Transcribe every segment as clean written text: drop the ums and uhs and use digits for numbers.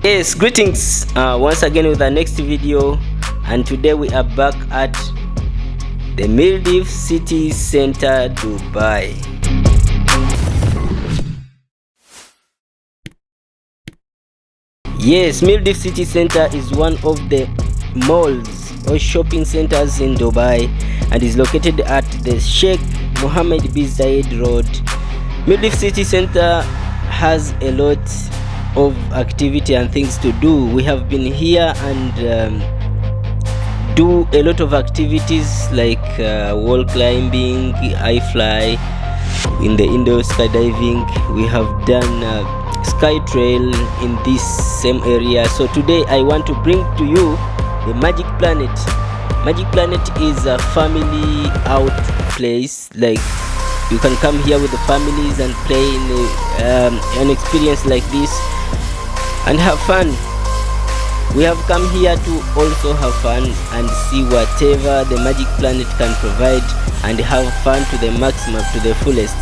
Yes, greetings once again with our next video, and today we are back at the Mirdif city center, Dubai. Yes, Mirdif city center is one of the malls or shopping centers in Dubai and is located at the Sheikh Mohammed bin Zayed Road. Mirdif city center has a lot of activity and things to do. We have been here and do a lot of activities like wall climbing, high fly, in the indoor skydiving. We have done sky trail in this same area. So today I want to bring to you the Magic Planet. Magic Planet is a family out place. Like, you can come here with the families and play in an experience like this and have fun. We have come here to also have fun and see whatever the Magic Planet can provide and have fun to the maximum, to the fullest.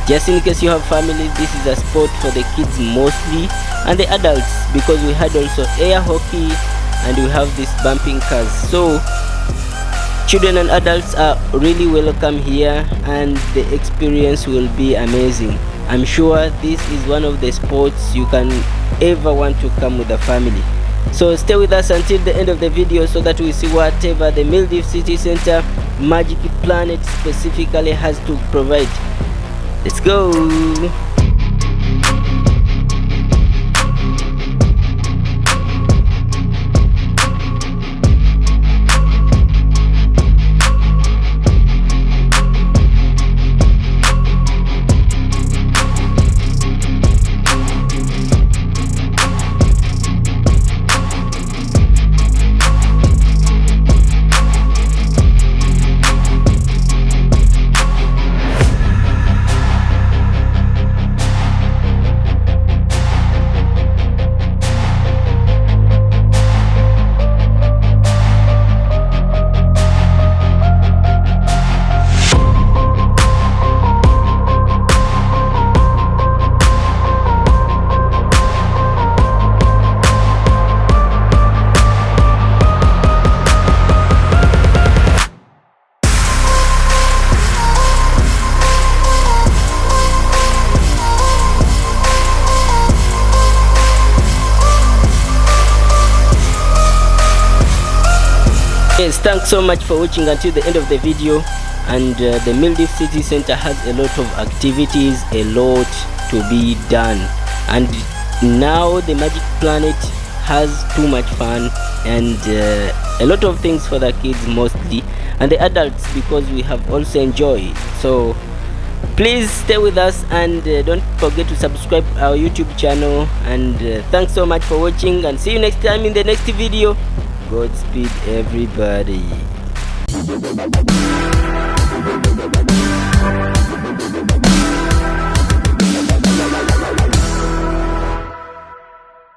Just in case you have families, this is a sport for the kids mostly and the adults, because we had also air hockey and we have these bumping cars. So children and adults are really welcome here and the experience will be amazing. I'm sure this is one of the sports you can ever want to come with the family. So stay with us until the end of the video so that we see whatever the Mirdif city center Magic Planet specifically has to provide. Let's go. Yes, thanks so much for watching until the end of the video. And the Mirdif city center has a lot of activities, a lot to be done, and now the Magic Planet has too much fun and a lot of things for the kids mostly, and the adults, because we have also enjoyed. So please stay with us and don't forget to subscribe our YouTube channel. And thanks so much for watching, and see you next time in the next video. Godspeed, everybody.